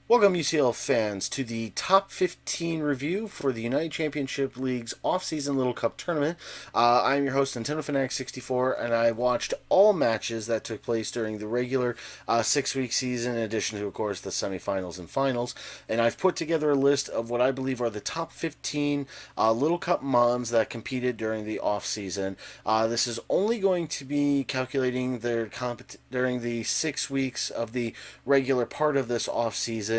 Welcome, UCL fans, to the top 15 review for the United Championship League's off-season Little Cup tournament. I'm your host, Nintendo Fanatic 64, and I watched all matches that took place during the regular 6-week season, in addition to, of course, the semifinals and finals. And I've put together a list of what I believe are the top 15 Little Cup mons that competed during the off-season. This is only going to be calculating their during the 6 weeks of the regular part of this off-season.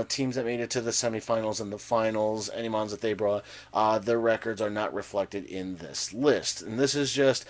Teams that made it to the semifinals and the finals, any mons that they brought, their records are not reflected in this list. And this is just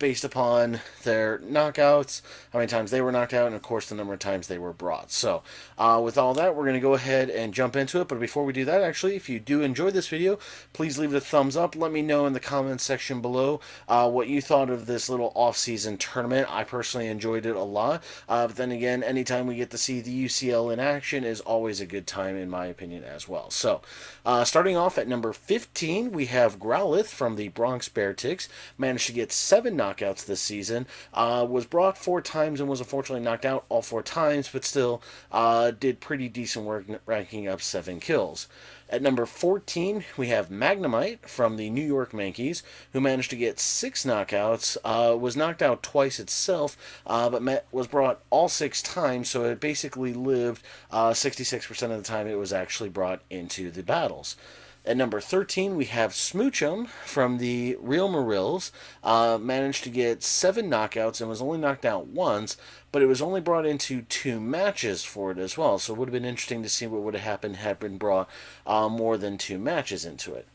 based upon their knockouts, how many times they were knocked out, and of course the number of times they were brought. So with all that, we're going to go ahead and jump into it. But before we do that, actually, if you do enjoy this video, please leave it a thumbs up. Let me know in the comments section below what you thought of this little off-season tournament. I personally enjoyed it a lot. But then again, anytime we get to see the UCL in action is always a good time, in my opinion, as well. So, starting off at number 15, we have Growlithe from the Bronx Bearticks. Managed to get 7 knockouts this season. Was brought 4 times and was unfortunately knocked out all 4 times, but still did pretty decent work, ranking up 7 kills. At number 14, we have Magnemite from the New York Yankees, who managed to get 6 knockouts, was knocked out twice itself, but was brought all 6 times, so it basically lived 66% of the time it was actually brought into the battles. At number 13, we have Smoochum from the Real Marills. Managed to get 7 knockouts and was only knocked out once, but it was only brought into 2 matches for it as well. So it would have been interesting to see what would have happened had been brought more than 2 matches into it.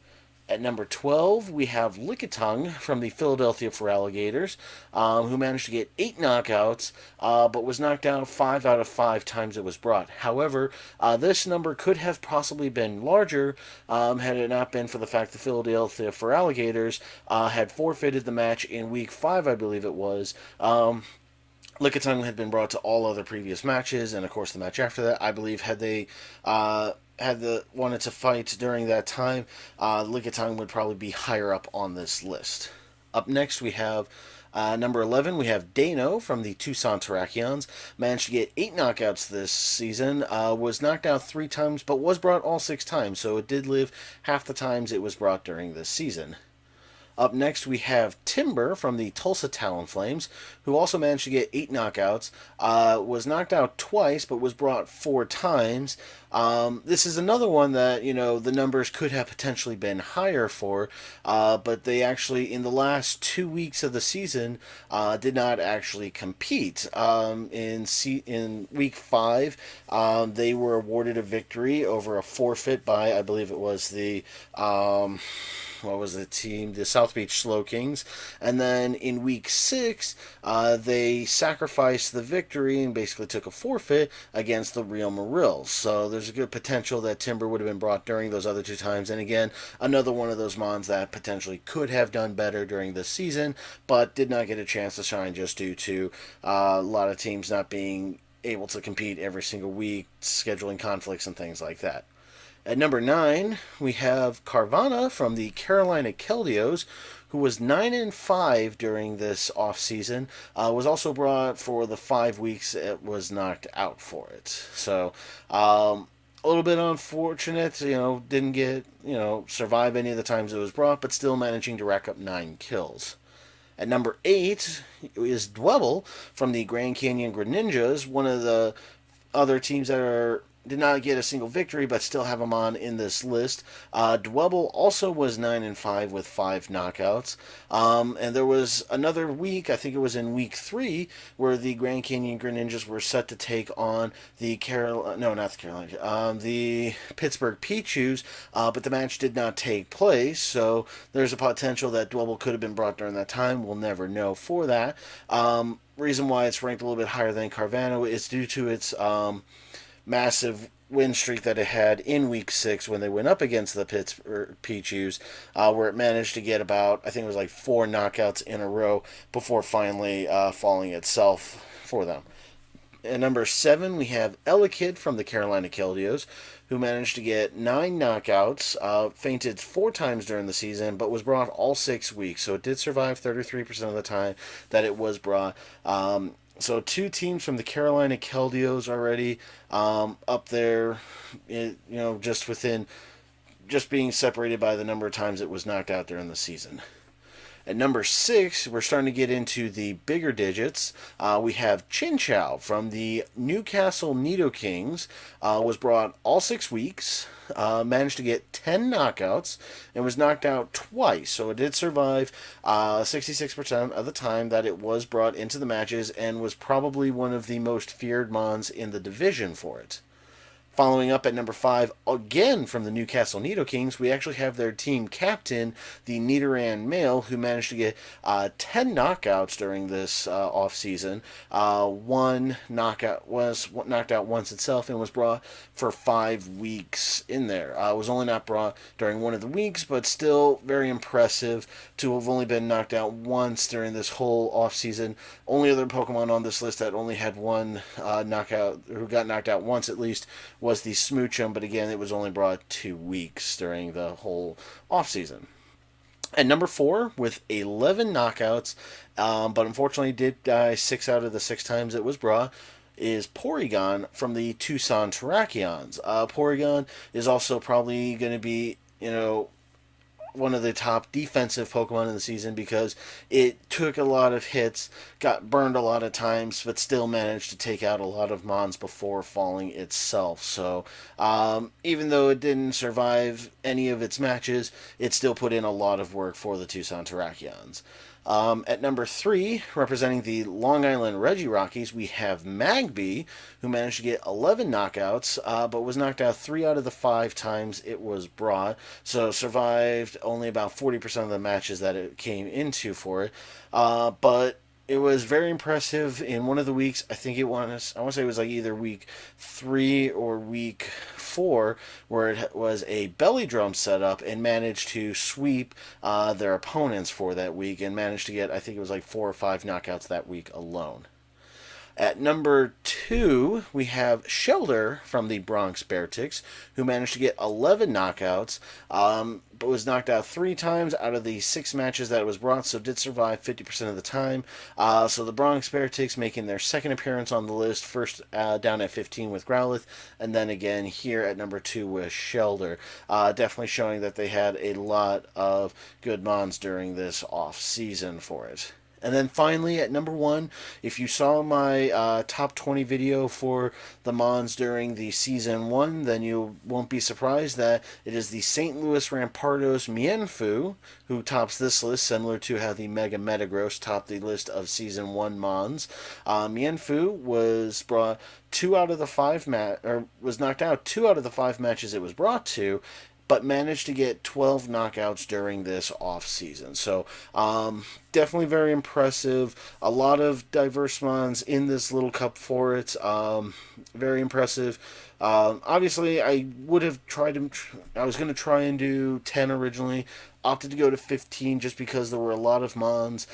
At number 12, we have Lickitung from the Philadelphia Alligators, who managed to get 8 knockouts, but was knocked out 5 out of 5 times it was brought. However, this number could have possibly been larger had it not been for the fact the Philadelphia Alligators had forfeited the match in week 5, I believe it was. Lickitung had been brought to all other previous matches, and of course the match after that, I believe, had they wanted to fight during that time, Lickitung would probably be higher up on this list. Up next, we have number 11, we have Dano from the Tucson Terrakions. Managed to get 8 knockouts this season. Was knocked out 3 times, but was brought all 6 times, so it did live half the times it was brought during this season. Up next, we have Timber from the Tulsa Talonflames, who also managed to get 8 knockouts. Was knocked out twice, but was brought 4 times. This is another one that, the numbers could have potentially been higher for, but they actually, in the last 2 weeks of the season, did not actually compete. In week 5, they were awarded a victory over a forfeit by, I believe it was the what was the team? The South Beach Slow Kings. And then in week 6, they sacrificed the victory and basically took a forfeit against the Real Marills. So there's a good potential that Timber would have been brought during those other 2 times. And again, another one of those mons that potentially could have done better during this season, but did not get a chance to shine just due to a lot of teams not being able to compete every single week, scheduling conflicts and things like that. At number 9, we have Carvana from the Carolina Keldios, who was 9-5 during this offseason. Was also brought for the 5 weeks it was knocked out for it. So, a little bit unfortunate, didn't get, survive any of the times it was brought, but still managing to rack up 9 kills. At number 8 is Dwebble from the Grand Canyon Greninjas, one of the other teams that did not get a single victory, but still have him on in this list. Dwebble also was 9-5 with 5 knockouts. And there was another week, I think it was in week 3, where the Grand Canyon Greninjas were set to take on the the Pittsburgh Pichus, but the match did not take place. So there's a potential that Dwebble could have been brought during that time. We'll never know for that. Reason why it's ranked a little bit higher than Carvana is due to its massive win streak that it had in week 6 when they went up against the Pittsburgh Pichus, where it managed to get about, I think it was like 4 knockouts in a row before finally falling itself for them. At number 7, we have Elekid from the Carolina Keldios, who managed to get 9 knockouts, fainted 4 times during the season, but was brought all 6 weeks, so it did survive 33% of the time that it was brought. So two teams from the Carolina Keldios already up there, just within, just being separated by the number of times it was knocked out during the season. At number 6, we're starting to get into the bigger digits. We have Chin Chow from the Newcastle Nido Kings. Was brought all 6 weeks, managed to get 10 knockouts, and was knocked out twice. So it did survive 66% of the time that it was brought into the matches, and was probably one of the most feared Mons in the division for it. Following up at number 5, again from the Newcastle Nido Kings, we actually have their team captain, the Nidoran male, who managed to get 10 knockouts during this offseason. One knockout was knocked out once itself and was brought for 5 weeks in there. It was only not brought during one of the weeks, but still very impressive to have only been knocked out once during this whole offseason. Only other Pokemon on this list that only had one knockout, who got knocked out once at least, was the Smoochum, but again, it was only brought 2 weeks during the whole offseason. At number 4, with 11 knockouts, but unfortunately did die 6 out of the 6 times it was brought, is Porygon from the Tucson Terrakions. Porygon is also probably going to be, one of the top defensive Pokemon in the season because it took a lot of hits, got burned a lot of times, but still managed to take out a lot of Mons before falling itself. So, even though it didn't survive any of its matches, it still put in a lot of work for the Tucson Terrakions. At number 3, representing the Long Island Regirockies, we have Magby, who managed to get 11 knockouts, but was knocked out 3 out of the 5 times it was brought, so survived only about 40% of the matches that it came into for it. But it was very impressive in one of the weeks. I think I want to say it was like either week 3 or week 4, where it was a belly drum setup and managed to sweep their opponents for that week and managed to get, I think it was like 4 or 5 knockouts that week alone. At number 2, we have Shelder from the Bronx Beartics, who managed to get 11 knockouts, but was knocked out 3 times out of the 6 matches that it was brought, so did survive 50% of the time. So the Bronx Beartics making their second appearance on the list, first down at 15 with Growlithe, and then again here at number 2 with Shelder. Definitely showing that they had a lot of good Mons during this off-season for it. And then finally, at number 1, if you saw my top 20 video for the Mons during the Season 1, then you won't be surprised that it is the St. Louis Rampardos Mienfoo who tops this list, similar to how the Mega Metagross topped the list of Season 1 Mons. Mienfoo was brought 2 out of the 5 was knocked out 2 out of the 5 matches it was brought to, but managed to get 12 knockouts during this off season. So definitely very impressive. A lot of diverse Mons in this little cup for it. Very impressive. Obviously, I would have tried to. I was going to try and do 10 originally. Opted to go to 15 just because there were a lot of Mons.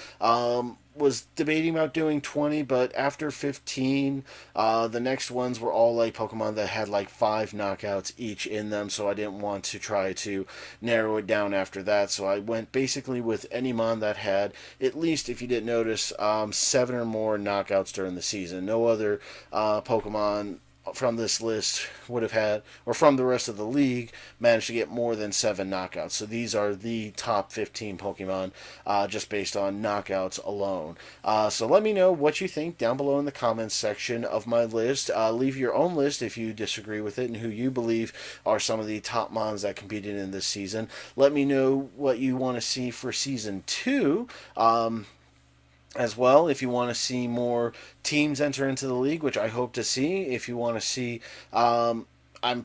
Was debating about doing 20, but after 15, the next ones were all like Pokemon that had like 5 knockouts each in them, so I didn't want to try to narrow it down after that. So I went basically with any Mon that had, at least if you didn't notice, 7 or more knockouts during the season. No other Pokemon from this list would have had, or from the rest of the league, managed to get more than 7 knockouts. So these are the top 15 Pokemon just based on knockouts alone. So let me know what you think down below in the comments section of my list. Leave your own list if you disagree with it and who you believe are some of the top Mons that competed in this season. Let me know what you want to see for Season 2. As well, if you want to see more teams enter into the league, which I hope to see. If you want to see, I'm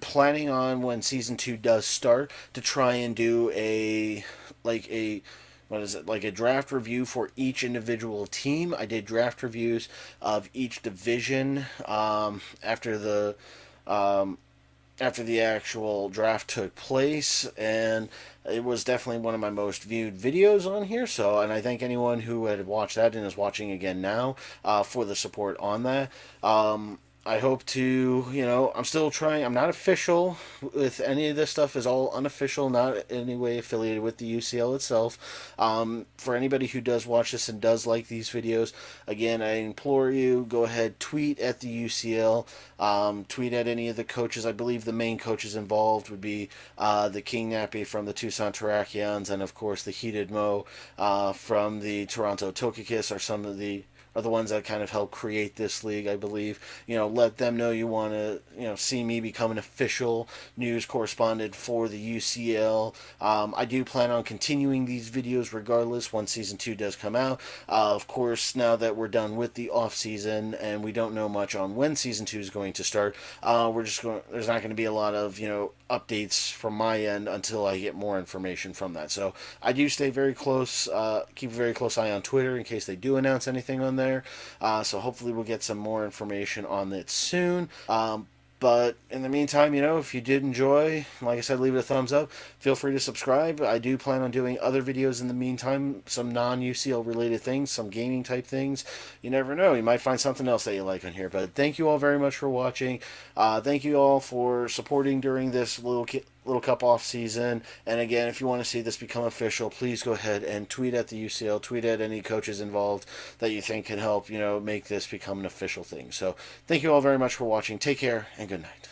planning on, when Season 2 does start, to try and do a draft review for each individual team. I did draft reviews of each division after the actual draft took place, and it was definitely one of my most viewed videos on here. So, and I thank anyone who had watched that and is watching again now for the support on that. I hope to, I'm still trying. I'm not official with any of this stuff. Is all unofficial, not in any way affiliated with the UCL itself. For anybody who does watch this and does like these videos, again, I implore you, go ahead, tweet at the UCL, tweet at any of the coaches. I believe the main coaches involved would be the King Nappy from the Tucson Terrakions, and of course the Heated Mo from the Toronto Tokikis, are some of the ones that kind of help create this league, I believe. Let them know you want to, see me become an official news correspondent for the UCL. I do plan on continuing these videos regardless once season 2 does come out. Of course, now that we're done with the off season and we don't know much on when season 2 is going to start, there's not going to be a lot of, updates from my end until I get more information from that. So I do stay very close, keep a very close eye on Twitter in case they do announce anything on there. So hopefully we'll get some more information on it soon. But in the meantime, if you did enjoy, like I said, leave it a thumbs up. Feel free to subscribe. I do plan on doing other videos in the meantime, some non-UCL related things, some gaming type things. You never know. You might find something else that you like on here. But thank you all very much for watching. Thank you all for supporting during this Little Cup off season. And again, if you want to see this become official, please go ahead and tweet at the UCL, tweet at any coaches involved that you think can help, make this become an official thing. So thank you all very much for watching. Take care and good night.